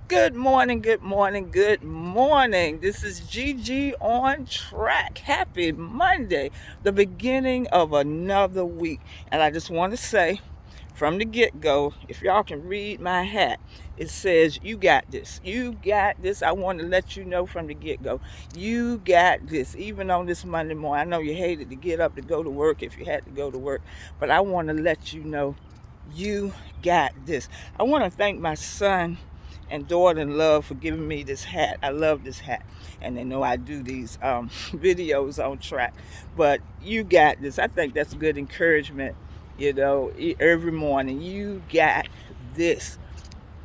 Good morning, good morning, good morning. This is Gigi on track. Happy Monday, the beginning of another week. And I just want to say from the get go, if y'all can read my hat, it says, "You got this. You got this." I want to let you know from the get go, you got this. Even on this Monday morning, I know you hated to get up to go to work if you had to go to work, but I want to let you know you got this. I want to thank my son and daughter in love for giving me this hat. I love this hat. And they know I do these videos on track. But you got this. I think that's good encouragement, every morning. You got this.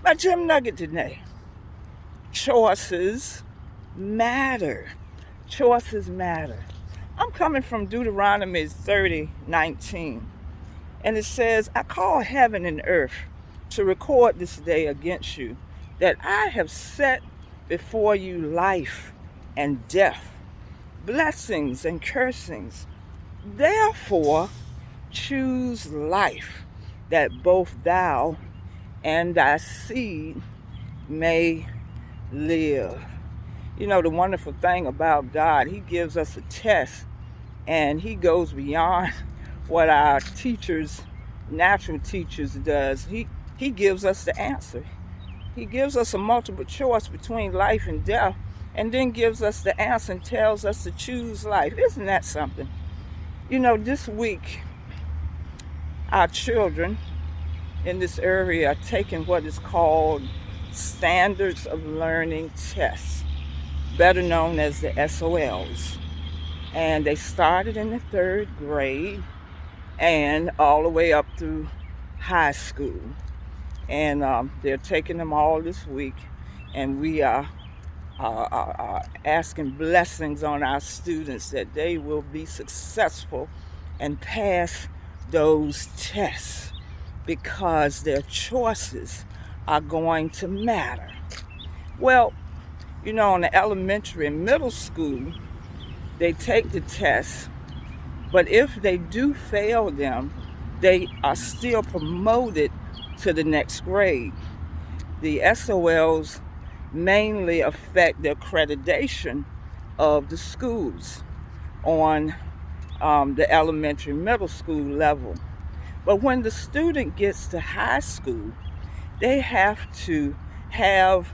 My gym nugget today. Choices matter. Choices matter. I'm coming from Deuteronomy 30:19. And it says, "I call heaven and earth to record this day against you, that I have set before you life and death, blessings and cursings. Therefore, choose life, that both thou and thy seed may live." You know, the wonderful thing about God, He gives us a test and He goes beyond what our teachers, natural teachers, does. He gives us the answer. He gives us a multiple choice between life and death, and then gives us the answer and tells us to choose life. Isn't that something? You know, this week our children in this area are taking what is called standards of learning tests, better known as the S.O.L.s. And they started in the third grade and all the way up through high school. And they're taking them all this week, and we are asking blessings on our students that they will be successful and pass those tests because their choices are going to matter. Well, you know, in the elementary and middle school, they take the tests, but if they do fail them, they are still promoted to the next grade. The S.O.L.s mainly affect the accreditation of the schools on the elementary middle school level. But when the student gets to high school, they have to have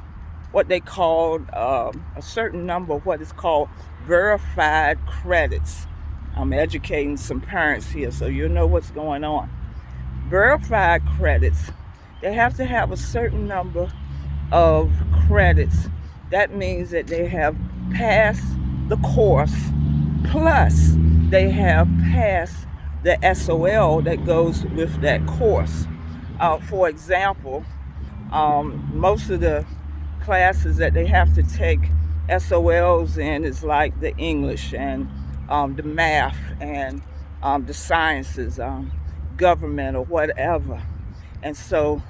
what they call a certain number of what is called verified credits. I'm educating some parents here so you know what's going on. Verified credits, they have to have a certain number of credits. That means that they have passed the course, plus they have passed the S.O.L. that goes with that course. For example, most of the classes that they have to take S.O.L.s in is like the English and the math and the sciences, government or whatever. And so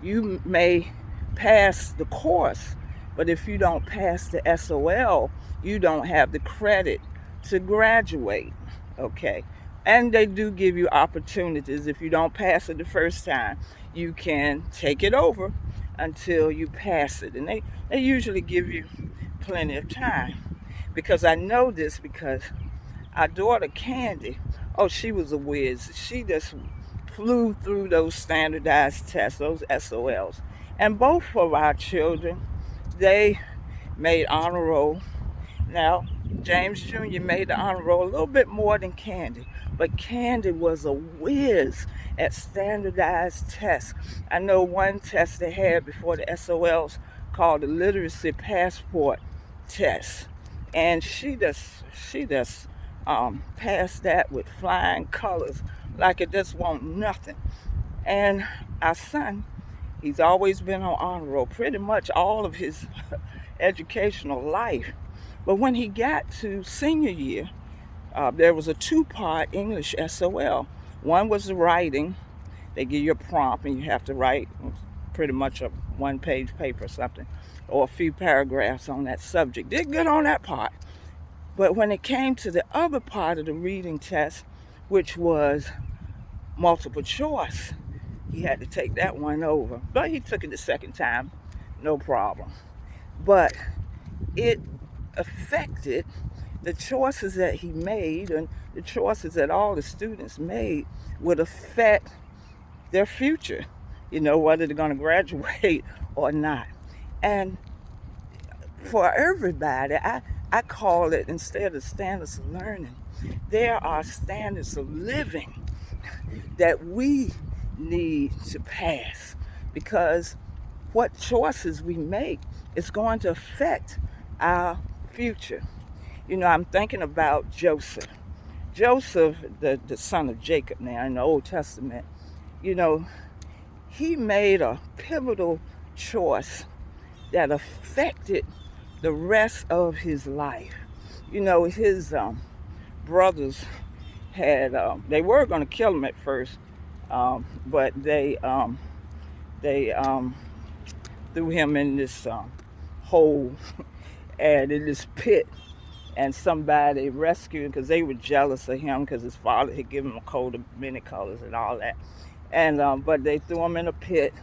you may pass the course, but if you don't pass the S.O.L., you don't have the credit to graduate. Okay. And they do give you opportunities. If you don't pass it the first time, you can take it over until you pass it. And they usually give you plenty of time. Because I know this because our daughter Candy, oh, she was a whiz. She just flew through those standardized tests, those S.O.L.s. And both of our children, they made honor roll. Now, James Jr. made the honor roll a little bit more than Candy, but Candy was a whiz at standardized tests. I know one test they had before the S.O.L.s called the literacy passport test, and she just passed that with flying colors, like it just won't nothing. And our son, he's always been on honor roll pretty much all of his educational life. But when he got to senior year, there was a two-part English S.O.L. One was the writing. They give you a prompt and you have to write pretty much a one-page paper or something, or a few paragraphs on that subject. Did good on that part. But when it came to the other part of the reading test, which was multiple choice, he had to take that one over. But he took it the second time no problem. But it affected the choices that he made, and the choices that all the students made would affect their future, whether they're going to graduate or not. And for everybody, I call it, instead of standards of learning, there are standards of living that we need to pass, because what choices we make is going to affect our future. I'm thinking about Joseph. Joseph, the son of Jacob now in the Old Testament, you know, he made a pivotal choice that affected the rest of his life. His brothers they were going to kill him at first, but they threw him in this hole and in this pit, and somebody rescued him because they were jealous of him because his father had given him a coat of many colors and all that. And but they threw him in a pit.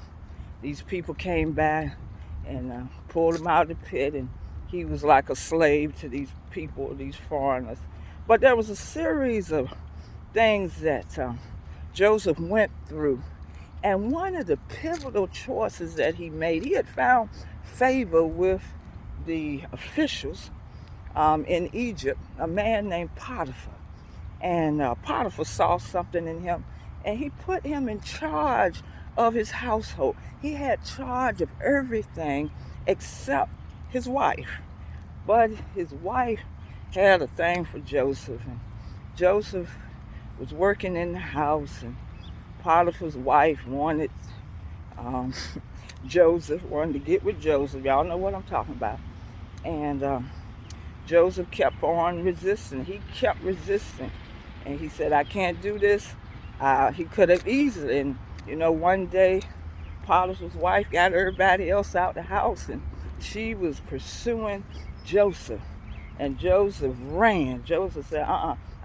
These people came back and pulled him out of the pit, and he was like a slave to these people, these foreigners. But there was a series of things that Joseph went through, and one of the pivotal choices that he made, he had found favor with the officials in Egypt, a man named Potiphar. And Potiphar saw something in him, and he put him in charge of his household. He had charge of everything except his wife. But his wife had a thing for Joseph, and Joseph was working in the house, and Potiphar's wife wanted Joseph, wanted to get with Joseph. Y'all know what I'm talking about. And Joseph kept on resisting. He kept resisting. And he said, I can't do this. He could have easily. And, one day, Potiphar's wife got everybody else out the house, and she was pursuing Joseph. And Joseph ran. Joseph said,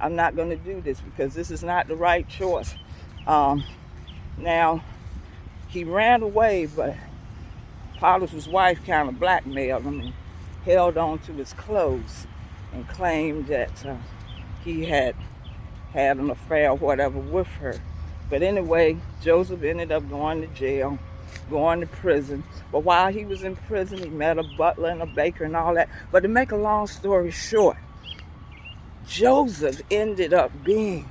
I'm not going to do this because this is not the right choice. Now, he ran away, but Potiphar's wife kind of blackmailed him and held on to his clothes and claimed that he had an affair or whatever with her. But anyway, Joseph ended up going to jail, going to prison. But while he was in prison, he met a butler and a baker and all that. But to make a long story short, Joseph ended up being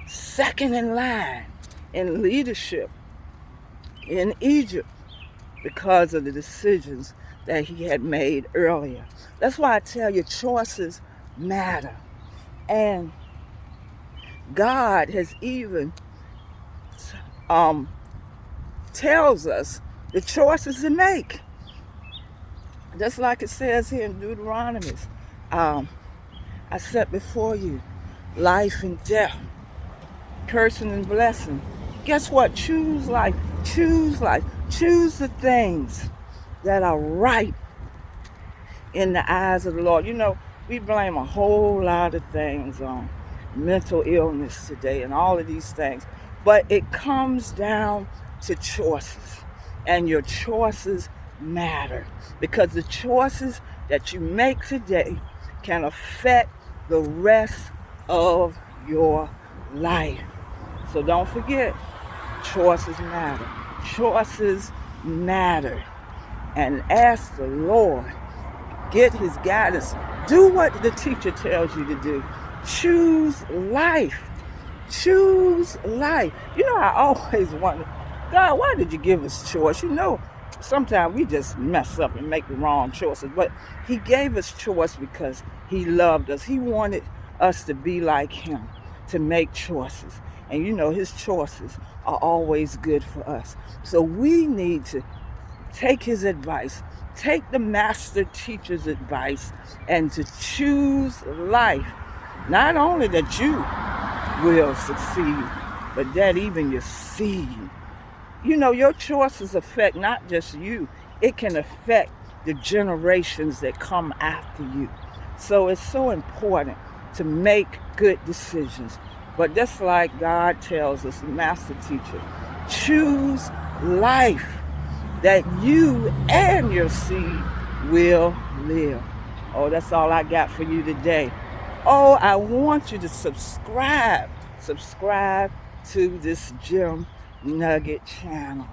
second in line in leadership in Egypt because of the decisions that he had made earlier. That's why I tell you, choices matter. And God has even tells us the choices to make. Just like it says here in Deuteronomy, I set before you life and death, cursing and blessing. Guess what? Choose life. Choose life. Choose the things that are right in the eyes of the Lord. We blame a whole lot of things on mental illness today and all of these things. But it comes down to choices. And your choices matter. Because the choices that you make today can affect the rest of your life. So don't forget, choices matter. Choices matter. And ask the Lord, get his guidance. Do what the teacher tells you to do. Choose life. Choose life. I always wonder, God, why did you give us choice? Sometimes we just mess up and make the wrong choices. But he gave us choice because he loved us. He wanted us to be like him, to make choices. And his choices are always good for us. So we need to take his advice, take the master teacher's advice, and to choose life. Not only that you will succeed, but that even your seed. Your choices affect not just you, it can affect the generations that come after you. So it's so important to make good decisions. But just like God tells us, the master teacher, choose life. that you and your seed will live. Oh, that's all I got for you today. Oh, I want you to subscribe. Subscribe to this Gem Nugget channel.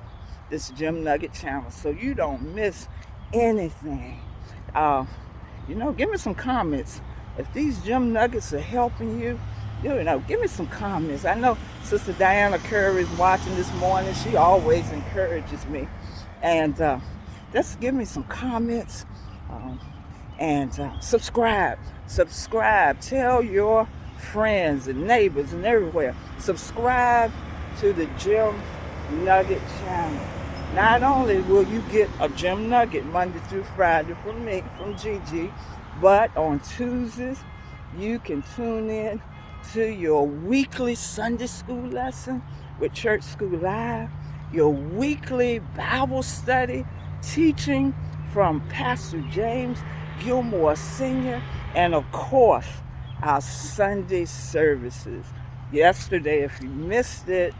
This Gem Nugget channel, so you don't miss anything. Uh, give me some comments. If these Gem Nuggets are helping you, give me some comments. I know Sister Diana Curry is watching this morning. She always encourages me. And just give me some comments. And subscribe. Subscribe. Tell your friends and neighbors and everywhere. Subscribe to the Gem Nugget channel. Not only will you get a Gem Nugget Monday through Friday from me, from Gigi, but on Tuesdays, you can tune in to your weekly Sunday school lesson with Church School Live, your weekly Bible study teaching from Pastor James Gilmore Sr., and of course, our Sunday services. Yesterday, if you missed it,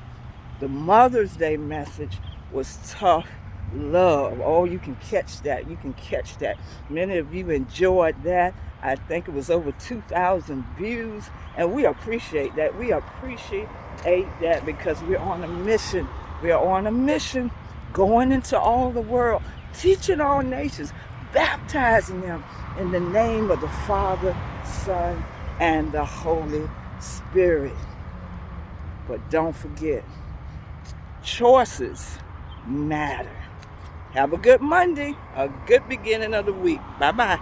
the Mother's Day message was tough love. Oh, you can catch that. You can catch that. Many of you enjoyed that. I think it was over 2,000 views, and we appreciate that. We appreciate that because we're on a mission. We are on a mission going into all the world, teaching all nations, baptizing them in the name of the Father, Son, and the Holy Spirit. But don't forget, choices matter. Have a good Monday, a good beginning of the week. Bye-bye.